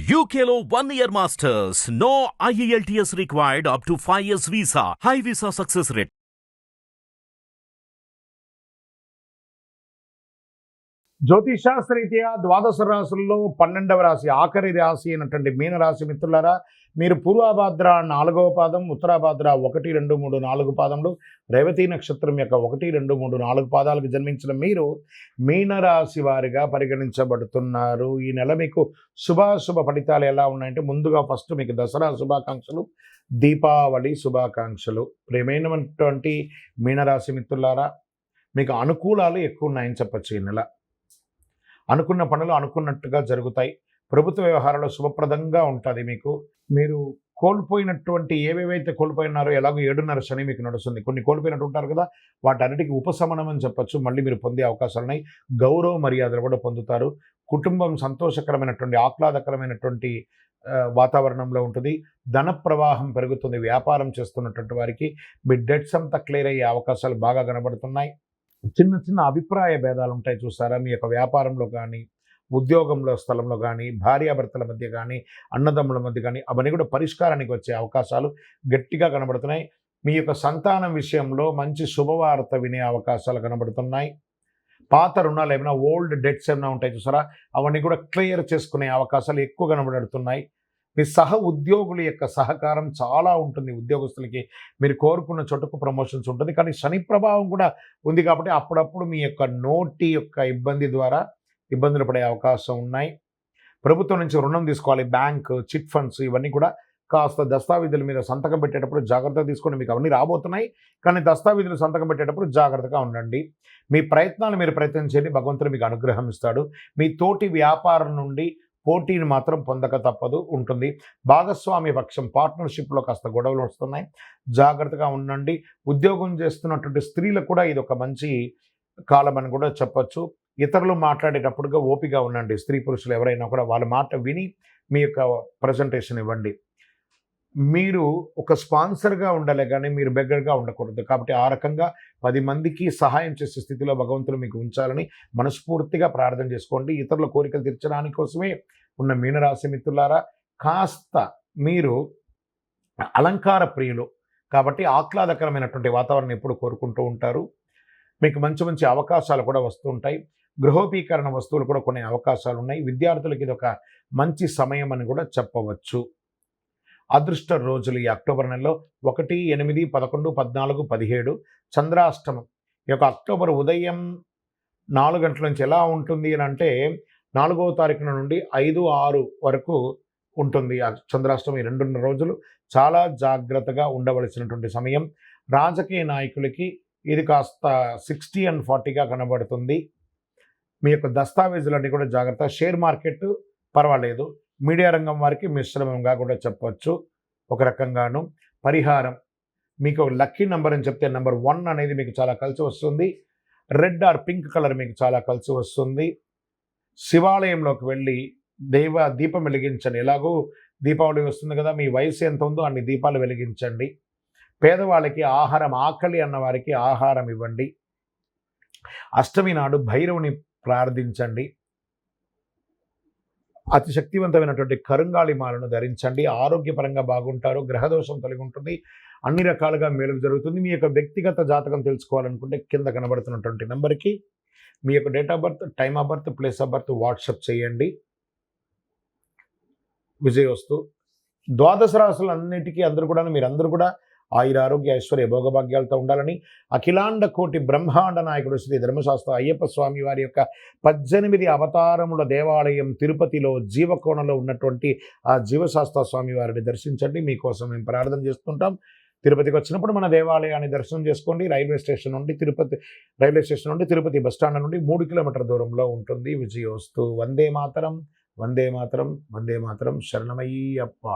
UKLO 1 year masters. No IELTS required up to 5 years visa. High visa success rate. జ్యోతిషాస్త్రరీత్యా ద్వాదశ రాశుల్లో 12వ రాశి ఆఖరి రాశి అయినటువంటి మీనరాశి మిత్రులారా, మీరు పూర్వభాద్ర 4వ పాదం, ఉత్తరాభాద్ర 1, 2, 3, 4 పాదములు, రేవతి నక్షత్రం యొక్క 1, 2, 3, 4 పాదాలకు జన్మించిన మీరు మీనరాశి వారిగా పరిగణించబడుతున్నారు. ఈ నెల మీకు శుభాశుభ ఫలితాలు ఎలా ఉన్నాయంటే, ముందుగా ఫస్ట్ మీకు దసరా శుభాకాంక్షలు, దీపావళి శుభాకాంక్షలు. ప్రియమైనటువంటి మీనరాశి మిత్రులారా, మీకు అనుకూలాలు ఎక్కువ ఉన్నాయని చెప్పచ్చు. ఈ నెల అనుకున్న పనులు అనుకున్నట్టుగా జరుగుతాయి. ప్రభుత్వ వ్యవహారాలు శుభప్రదంగా ఉంటుంది. మీరు కోల్పోయినటువంటి ఏవేవైతే కోల్పోయినారో, ఎలాగో 7.5 శని మీకు నడుస్తుంది. కొన్ని కోల్పోయినట్టు ఉంటారు కదా, వాటన్నిటికీ ఉపశమనం అని చెప్పచ్చు. మళ్ళీ మీరు పొందే అవకాశాలు ఉన్నాయి. గౌరవ మర్యాదలు కూడా పొందుతారు. కుటుంబం సంతోషకరమైనటువంటి ఆహ్లాదకరమైనటువంటి వాతావరణంలో ఉంటుంది. ధన ప్రవాహం పెరుగుతుంది. వ్యాపారం చేస్తున్నటువంటి వారికి మీ డెట్స్ అంతా క్లియర్ అయ్యే అవకాశాలు బాగా కనబడుతున్నాయి. చిన్న చిన్న అభిప్రాయ భేదాలు ఉంటాయి చూసారా, మీ యొక్క వ్యాపారంలో కానీ, ఉద్యోగంలో స్థలంలో కానీ, భార్యాభర్తల మధ్య కానీ, అన్నదమ్ముల మధ్య కానీ, అవన్నీ కూడా పరిష్కారానికి వచ్చే అవకాశాలు గట్టిగా కనబడుతున్నాయి. మీ యొక్క సంతానం విషయంలో మంచి శుభవార్త వినే అవకాశాలు కనబడుతున్నాయి. పాత రుణాలు ఏమైనా, ఓల్డ్ డెట్స్ ఏమైనా ఉంటాయి చూసారా, అవన్నీ కూడా క్లియర్ చేసుకునే అవకాశాలు ఎక్కువ కనబడుతున్నాయి. మీ సహ ఉద్యోగుల యొక్క సహకారం చాలా ఉంటుంది. ఉద్యోగస్తులకి మీరు కోరుకున్న చోటుకు ప్రమోషన్స్ ఉంటుంది. కానీ శని ప్రభావం కూడా ఉంది కాబట్టి అప్పుడప్పుడు మీ యొక్క నోటి యొక్క ఇబ్బంది ద్వారా ఇబ్బందులు పడే అవకాశం ఉన్నాయి. ప్రభుత్వం నుంచి రుణం తీసుకోవాలి, బ్యాంక్, చిట్ ఫండ్స్, ఇవన్నీ కూడా కాస్త దస్తావేజుల మీద సంతకం పెట్టేటప్పుడు జాగ్రత్త తీసుకొని, మీకు అవన్నీ రాబోతున్నాయి. కానీ దస్తావేజులు సంతకం పెట్టేటప్పుడు జాగ్రత్తగా ఉండండి. మీ ప్రయత్నాలు మీరు ప్రయత్నం చేయండి, భగవంతుడు మీకు అనుగ్రహం ఇస్తాడు. మీ తోటి వ్యాపారం నుండి పోటీని మాత్రం పొందక తప్పదు ఉంటుంది. భాగస్వామ్య పక్షం, పార్ట్నర్షిప్లో కాస్త గొడవలు వస్తున్నాయి, జాగ్రత్తగా ఉండండి. ఉద్యోగం చేస్తున్నటువంటి స్త్రీలకు కూడా ఇది ఒక మంచి కాలం అని కూడా చెప్పచ్చు. ఇతరులు మాట్లాడేటప్పుడుగా ఓపిగా ఉండండి. స్త్రీ పురుషులు ఎవరైనా కూడా వాళ్ళ మాట విని మీ యొక్క ప్రజెంటేషన్ ఇవ్వండి. మీరు ఒక స్పాన్సర్గా ఉండాలి కానీ మీరు బెగ్గర్గా ఉండకూడదు. కాబట్టి ఆ రకంగా 10 మందికి సహాయం చేసే స్థితిలో భగవంతుడు మీకు ఉంచాలని మనస్ఫూర్తిగా ప్రార్థన చేసుకోండి. ఇతరుల కోరికలు తీర్చడానికి కోసమే ఉన్న మీనరాశి మిత్రులారా, కాస్త మీరు అలంకార ప్రియులు కాబట్టి ఆహ్లాదకరమైనటువంటి వాతావరణం ఎప్పుడు కోరుకుంటూ ఉంటారు. మీకు మంచి మంచి అవకాశాలు కూడా వస్తూ ఉంటాయి. గృహోపీకరణ వస్తువులు కూడా కొనే అవకాశాలు ఉన్నాయి. విద్యార్థులకి ఇది ఒక మంచి సమయం అని కూడా చెప్పవచ్చు. అదృష్ట రోజులు ఈ అక్టోబర్ నెలలో 1, 8, 11, 14, 17 చంద్రాష్టమం. ఈ యొక్క అక్టోబర్ ఉదయం 4 గంటల నుంచి ఎలా ఉంటుంది అని అంటే, 4వ తారీఖున నుండి 5, 6 వరకు ఉంటుంది ఆ చంద్రాష్టమి. 2.5 రోజులు చాలా జాగ్రత్తగా ఉండవలసినటువంటి సమయం. రాజకీయ నాయకులకి ఇది కాస్త 60 and 40గా కనబడుతుంది. మీ యొక్క దస్తావేజులన్నీ కూడా జాగ్రత్త. షేర్ మార్కెట్ పర్వాలేదు. మీడియా రంగం వారికి మిశ్రమంగా కూడా చెప్పవచ్చు. ఒక రకంగాను పరిహారం, మీకు లక్కీ నెంబర్ అని చెప్తే నెంబర్ 1 అనేది మీకు చాలా కలిసి వస్తుంది. రెడ్ ఆర్ పింక్ కలర్ మీకు చాలా కలిసి వస్తుంది. శివాలయంలోకి వెళ్ళి దీపం వెలిగించండి. ఎలాగో దీపావళి వస్తుంది కదా, మీ వయసు ఎంత ఉందో అన్ని దీపాలు వెలిగించండి. పేదవాళ్ళకి ఆహారం, ఆకలి అన్న వారికి ఆహారం ఇవ్వండి. అష్టమి నాడు భైరవుని ప్రార్థించండి. అతి శక్తివంతమైనటువంటి కరుంగాళి మాలను ధరించండి. ఆరోగ్యపరంగా బాగుంటారు. గ్రహదోషం తొలగి ఉంటుంది. అన్ని రకాలుగా మేలు జరుగుతుంది. మీ యొక్క వ్యక్తిగత జాతకం తెలుసుకోవాలనుకుంటే కింద కనబడుతున్నటువంటి నెంబర్కి మీ యొక్క date of birth, time of birth, place of birth WhatsApp చేయండి. విజయోస్తు. ద్వాదశ రాశులన్నిటికీ మీరందరూ కూడా ఆయుర ఆరోగ్య ఐశ్వర్య భోగభాగ్యాలతో ఉండాలని అఖిలాండ కోటి బ్రహ్మాండ నాయకుడు శ్రీ ధర్మశాస్త్ర అయ్యప్ప స్వామి వారి యొక్క 18 అవతారముల దేవాలయం తిరుపతిలో జీవకోణలో ఉన్నటువంటి ఆ జీవశాస్త్ర స్వామి వారిని దర్శించండి. మీకోసం మేము ప్రార్థన చేస్తుంటాం. తిరుపతికి వచ్చినప్పుడు మన దేవాలయాన్ని దర్శనం చేసుకోండి. రైల్వే స్టేషన్ నుండి తిరుపతి బస్టాండ్ నుండి 3 కిలోమీటర్ల దూరంలో ఉంటుంది. విజయోస్తు. వందే మాతరం, వందే మాతరం, వందే మాతరం. శరణమయ్యప్ప.